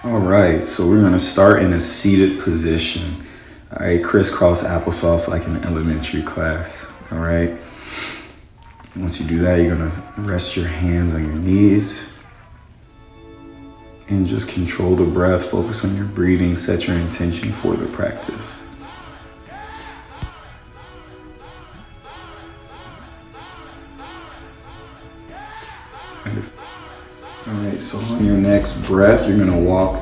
All right, so we're gonna start in a seated position. All right, crisscross applesauce like in elementary class. All right. Once you do that, you're gonna rest your hands on your knees and just control the breath. Focus on your breathing. Set your intention for the practice. All right, so on your next breath, you're gonna walk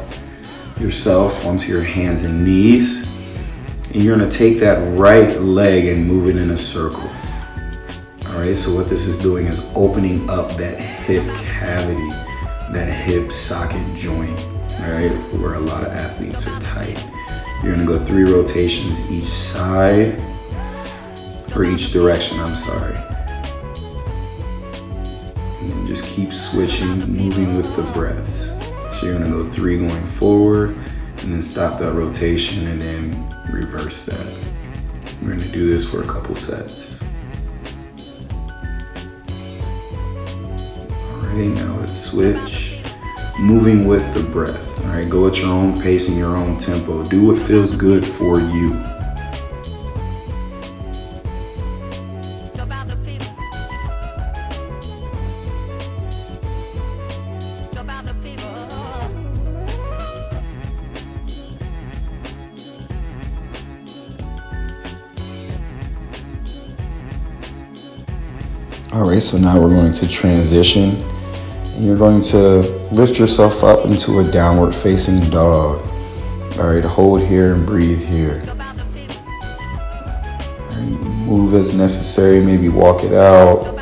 yourself onto your hands and knees. And you're gonna take that right leg and move it in a circle. All right, so what this is doing is opening up that hip cavity, that hip socket joint, all right, where a lot of athletes are tight. You're gonna go 3 rotations each side, or each direction, I'm sorry. And then just keep switching, moving with the breaths. So you're gonna go 3 going forward, and then stop that rotation, and then reverse that. We're gonna do this for a couple sets. All right, now let's switch. Moving with the breath. All right, go at your own pace and your own tempo. Do what feels good for you. All right, so now we're going to transition. And you're going to lift yourself up into a downward facing dog. All right, hold here and breathe here. All right, move as necessary, maybe walk it out.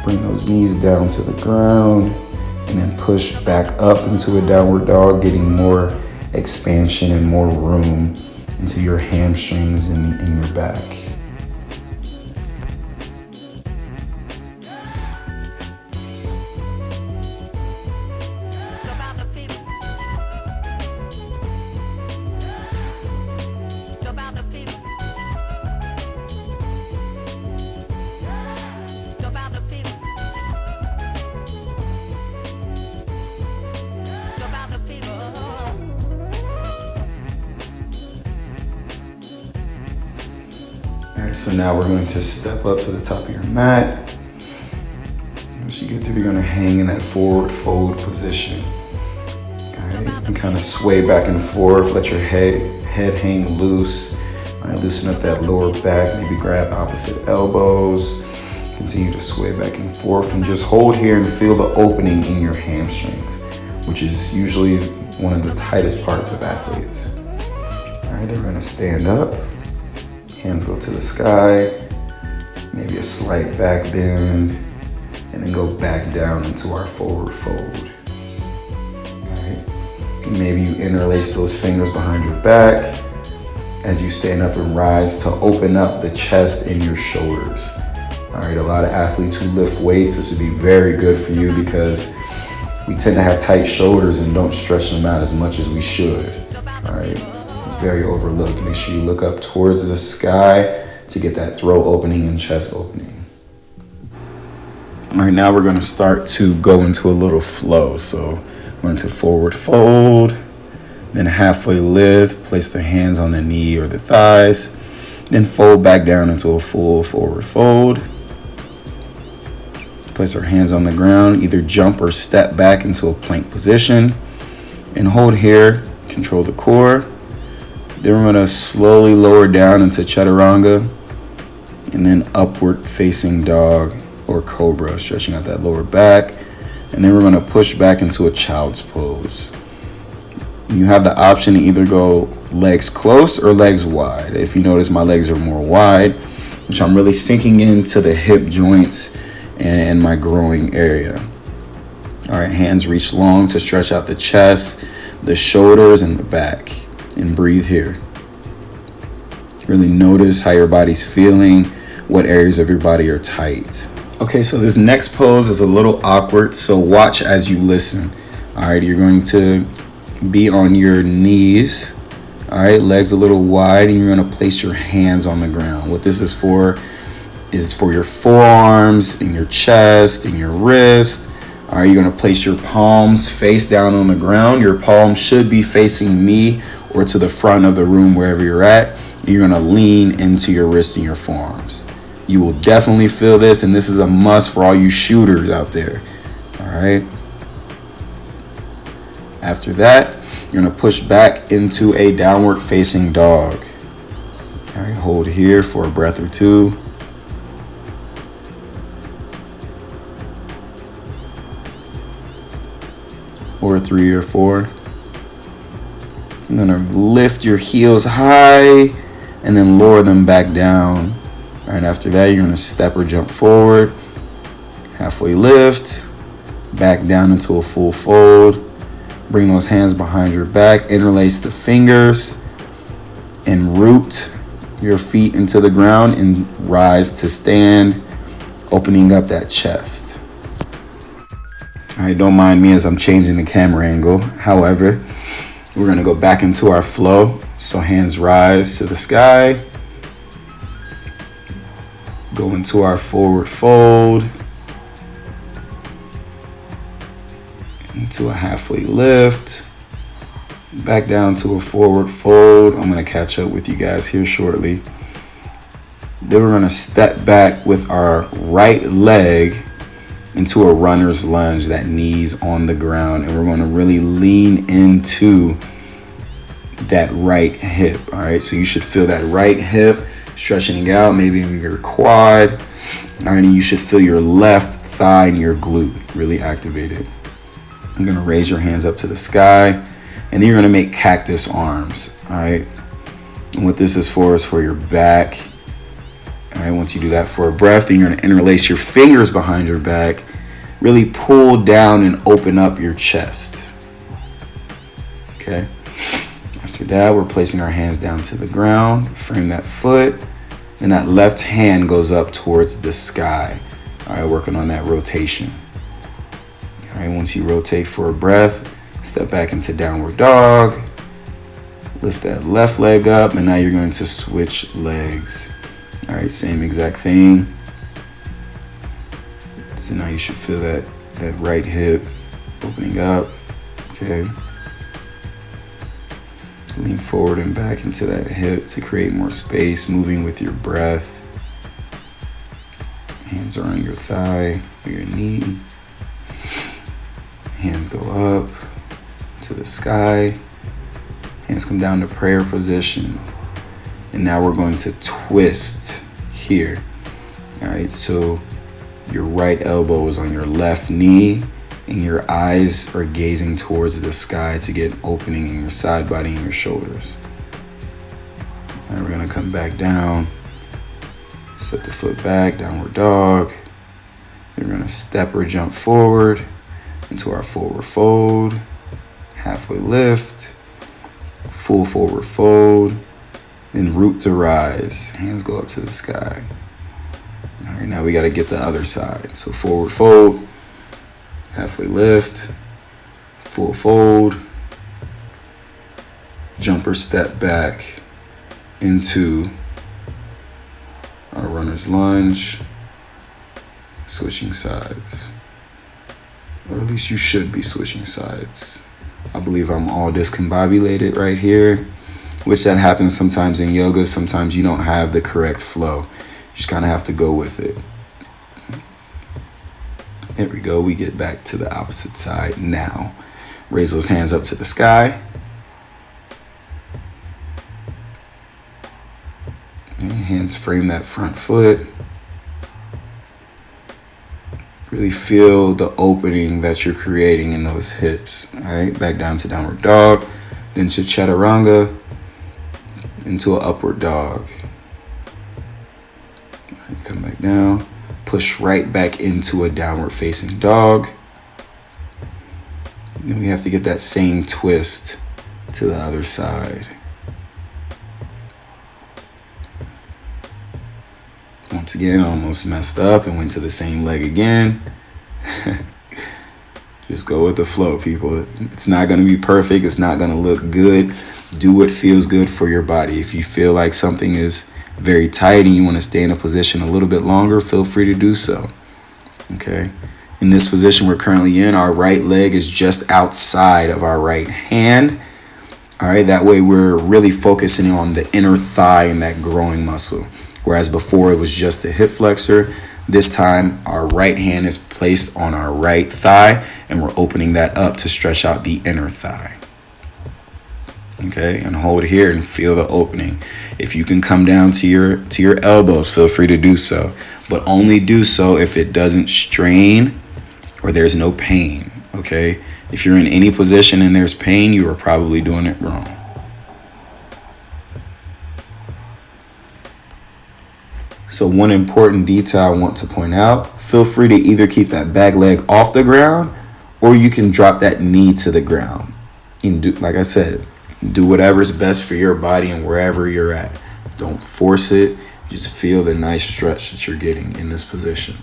Bring those knees down to the ground and then push back up into a downward dog, getting more expansion and more room into your hamstrings and in your back. All right, so now we're going to step up to the top of your mat. Once you get there, you're going to hang in that forward fold position. All right, and kind of sway back and forth. Let your head hang loose. All right, loosen up that lower back. Maybe grab opposite elbows. Continue to sway back and forth, and just hold here and feel the opening in your hamstrings, which is usually one of the tightest parts of athletes. All right, then we're going to stand up. Hands go to the sky, maybe a slight back bend, and then go back down into our forward fold. All right. And maybe you interlace those fingers behind your back as you stand up and rise to open up the chest and your shoulders. All right, a lot of athletes who lift weights, this would be very good for you because we tend to have tight shoulders and don't stretch them out as much as we should. All right. Very overlooked. Make sure you look up towards the sky to get that throat opening and chest opening. All right, now we're going to start to go into a little flow. So we're into forward fold, then halfway lift, place the hands on the knee or the thighs, then fold back down into a full forward fold. Place our hands on the ground, either jump or step back into a plank position and hold here, control the core. Then we're going to slowly lower down into chaturanga and then upward facing dog or cobra, stretching out that lower back. And then we're going to push back into a child's pose. You have the option to either go legs close or legs wide. If you notice, my legs are more wide, which I'm really sinking into the hip joints and my groin area. All right, hands reach long to stretch out the chest, the shoulders, and the back. And breathe here. Really notice how your body's feeling, what areas of your body are tight. Okay, so this next pose is a little awkward, so watch as you listen. All right, you're going to be on your knees. All right, legs a little wide, and you're going to place your hands on the ground. What this is for your forearms and your chest and your wrist. All right, you're gonna place your palms face down on the ground. Your palms should be facing me or to the front of the room, wherever you're at. You're gonna lean into your wrists and your forearms. You will definitely feel this, and this is a must for all you shooters out there. All right. After that, you're gonna push back into a downward facing dog. All right, hold here for a breath or two. Or 3 or 4. You're gonna lift your heels high and then lower them back down. All right, after that, you're gonna step or jump forward, halfway lift, back down into a full fold. Bring those hands behind your back, interlace the fingers, and root your feet into the ground and rise to stand, opening up that chest. All right, don't mind me as I'm changing the camera angle. However, we're gonna go back into our flow. So hands rise to the sky. Go into our forward fold. Into a halfway lift. Back down to a forward fold. I'm gonna catch up with you guys here shortly. Then we're gonna step back with our right leg into a runner's lunge, that knees on the ground, and we're going to really lean into that right hip. All right, so you should feel that right hip stretching out, maybe in your quad. All right, and you should feel your left thigh and your glute really activated. I'm going to raise your hands up to the sky, and then you're going to make cactus arms. All right, and what this is for your back. All right, once you do that for a breath, then you're going to interlace your fingers behind your back. Really pull down and open up your chest. Okay. After that, we're placing our hands down to the ground. Frame that foot. And that left hand goes up towards the sky. All right, working on that rotation. All right, once you rotate for a breath, step back into downward dog. Lift that left leg up, and now you're going to switch legs. All right, same exact thing. So now you should feel that right hip opening up. Okay. Lean forward and back into that hip to create more space, moving with your breath. Hands are on your thigh or your knee. Hands go up to the sky. Hands come down to prayer position. And now we're going to twist here. All right, so your right elbow is on your left knee and your eyes are gazing towards the sky to get opening in your side body and your shoulders. All right, we're gonna come back down, step the foot back, downward dog. We're gonna step or jump forward into our forward fold, halfway lift, full forward fold, then root to rise. Hands go up to the sky. All right, now we got to get the other side. So forward fold, halfway lift, full fold, jumper step back into our runner's lunge, switching sides. Or at least you should be switching sides. I believe I'm all discombobulated right here, which that happens sometimes in yoga. Sometimes you don't have the correct flow. You just kind of have to go with it. There we go. We get back to the opposite side now. Raise those hands up to the sky. And hands frame that front foot. Really feel the opening that you're creating in those hips. All right, back down to downward dog, then to chaturanga, into an upward dog. Come back down, push right back into a downward facing dog. Then we have to get that same twist to the other side. Once again, I almost messed up and went to the same leg again. Just go with the flow, people. It's not going to be perfect. It's not going to look good. Do what feels good for your body. If you feel like something is very tight and you want to stay in a position a little bit longer, feel free to do so. Okay. In this position we're currently in, our right leg is just outside of our right hand. All right, that way we're really focusing on the inner thigh and that groin muscle. Whereas before it was just the hip flexor. This time our right hand is placed on our right thigh and we're opening that up to stretch out the inner thigh. Okay, and hold here and feel the opening. If you can come down to your elbows, feel free to do so, but only do so if it doesn't strain or there's no pain. Okay, if you're in any position and there's pain, you are probably doing it wrong. So one important detail I want to point out, feel free to either keep that back leg off the ground or you can drop that knee to the ground. And do, like I said, do whatever's best for your body and wherever you're at. Don't force it. Just feel the nice stretch that you're getting in this position.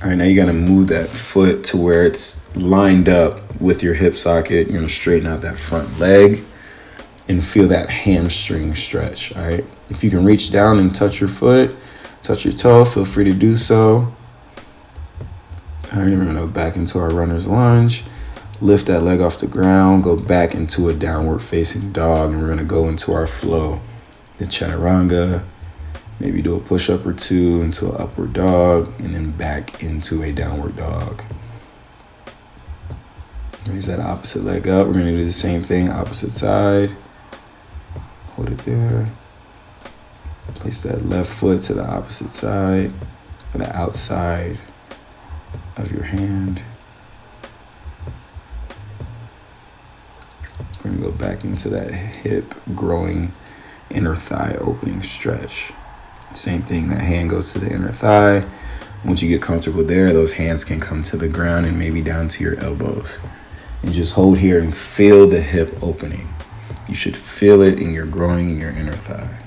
All right, now you got to move that foot to where it's lined up with your hip socket. You're going to straighten out that front leg and feel that hamstring stretch. All right, if you can reach down and touch your foot, touch your toe, feel free to do so. All right, we're going to go back into our runner's lunge. Lift that leg off the ground, go back into a downward facing dog, and we're going to go into our flow, the chaturanga. Maybe do a push-up or two into an upward dog and then back into a downward dog. Raise that opposite leg up. We're going to do the same thing, opposite side. Hold it there. Place that left foot to the opposite side, or the outside of your hand. We're going to go back into that hip, growing, inner thigh opening stretch. Same thing, that hand goes to the inner thigh. Once you get comfortable there, those hands can come to the ground and maybe down to your elbows. And just hold here and feel the hip opening. You should feel it in your groin and your inner thigh.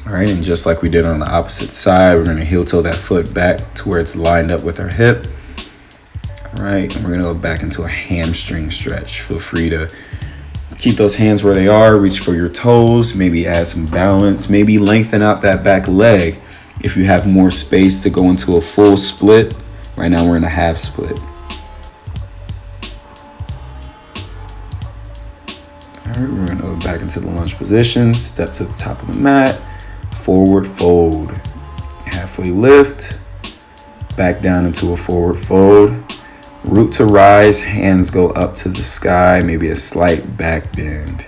All right, and just like we did on the opposite side, we're gonna heel toe that foot back to where it's lined up with our hip. All right, and we're gonna go back into a hamstring stretch. Feel free to keep those hands where they are, reach for your toes, maybe add some balance, maybe lengthen out that back leg if you have more space to go into a full split. Right now we're in a half split. All right, we're gonna go back into the lunge position, step to the top of the mat, forward fold, halfway lift, back down into a forward fold, root to rise, hands go up to the sky, maybe a slight back bend.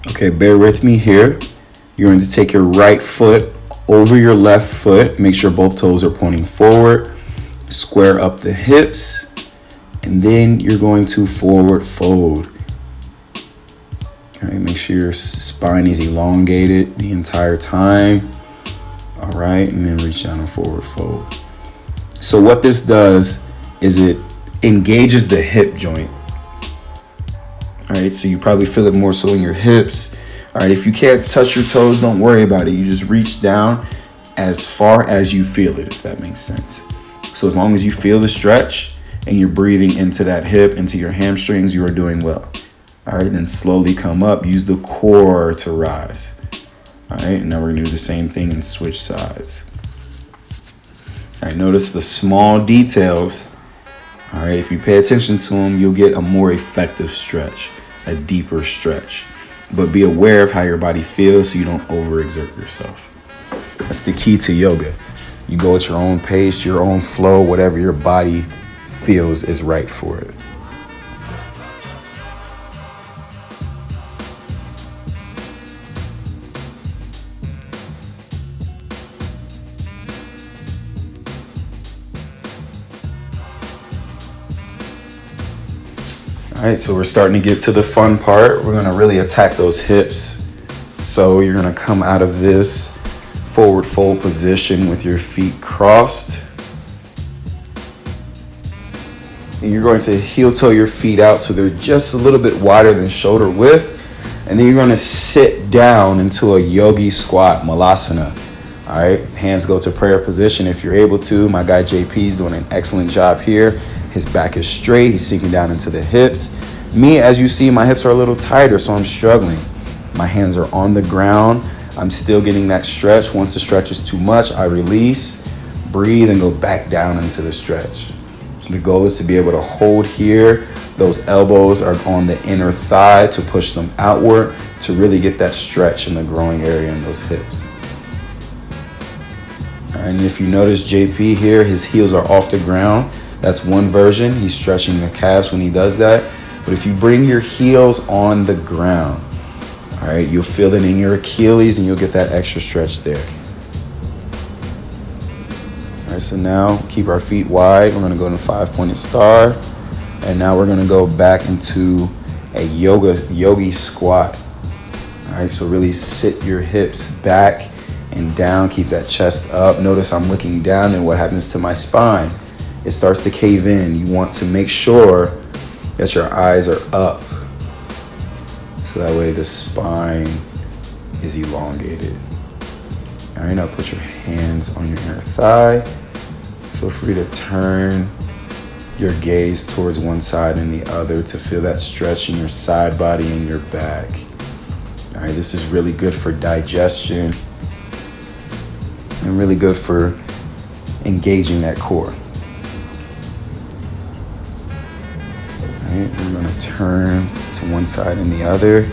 Okay, bear with me here. You're going to take your right foot over your left foot. Make sure both toes are pointing forward. Square up the hips. And then you're going to forward fold. All right, make sure your spine is elongated the entire time. All right, and then reach down and forward fold. So what this does is it engages the hip joint. All right, so you probably feel it more so in your hips. All right, if you can't touch your toes, don't worry about it. You just reach down as far as you feel it, if that makes sense. So as long as you feel the stretch and you're breathing into that hip, into your hamstrings, you are doing well. All right, then slowly come up. Use the core to rise. All right, and now we're gonna do the same thing and switch sides. All right, notice the small details. All right, if you pay attention to them, you'll get a more effective stretch, a deeper stretch. But be aware of how your body feels so you don't overexert yourself. That's the key to yoga. You go at your own pace, your own flow, whatever your body feels is right for it. All right, so we're starting to get to the fun part. We're gonna really attack those hips. So you're gonna come out of this forward fold position with your feet crossed. And you're going to heel toe your feet out so they're just a little bit wider than shoulder width. And then you're gonna sit down into a yogi squat, malasana. All right, hands go to prayer position if you're able to. My guy JP is doing an excellent job here. His back is straight, he's sinking down into the hips. Me, as you see, my hips are a little tighter, so I'm struggling. My hands are on the ground. I'm still getting that stretch. Once the stretch is too much, I release, breathe, and go back down into the stretch. The goal is to be able to hold here. Those elbows are on the inner thigh to push them outward to really get that stretch in the groin area in those hips. And if you notice JP here, his heels are off the ground. That's one version. He's stretching the calves when he does that. But if you bring your heels on the ground, all right, you'll feel it in your Achilles and you'll get that extra stretch there. All right, so now keep our feet wide. We're gonna go to 5-pointed star. And now we're gonna go back into a yogi squat. All right, so really sit your hips back and down. Keep that chest up. Notice I'm looking down and what happens to my spine? It starts to cave in. You want to make sure that your eyes are up. So that way the spine is elongated. All right, now put your hands on your inner thigh. Feel free to turn your gaze towards one side and the other to feel that stretch in your side body and your back. All right, this is really good for digestion and really good for engaging that core. All right, we're gonna turn to one side and the other.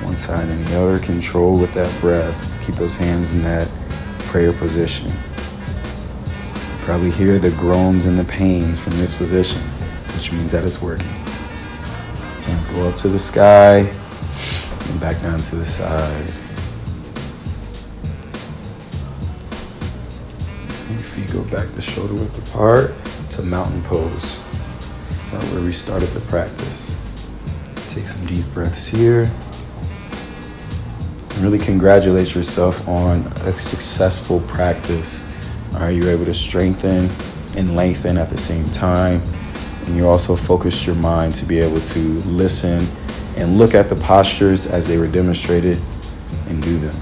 One side and the other, control with that breath. Keep those hands in that prayer position. Probably hear the groans and the pains from this position, which means that it's working. Hands go up to the sky and back down to the side. Your feet go back to shoulder width apart to mountain pose. Right where we started the practice. Take some deep breaths here. And really congratulate yourself on a successful practice. All right, you're able to strengthen and lengthen at the same time. And you also focused your mind to be able to listen and look at the postures as they were demonstrated and do them.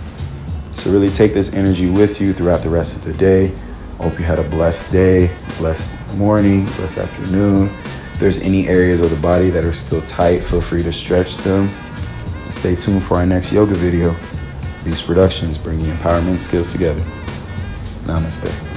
So really take this energy with you throughout the rest of the day. I hope you had a blessed day, blessed morning, blessed afternoon. If there's any areas of the body that are still tight, feel free to stretch them. And stay tuned for our next yoga video. These productions bringing empowerment skills together. Namaste.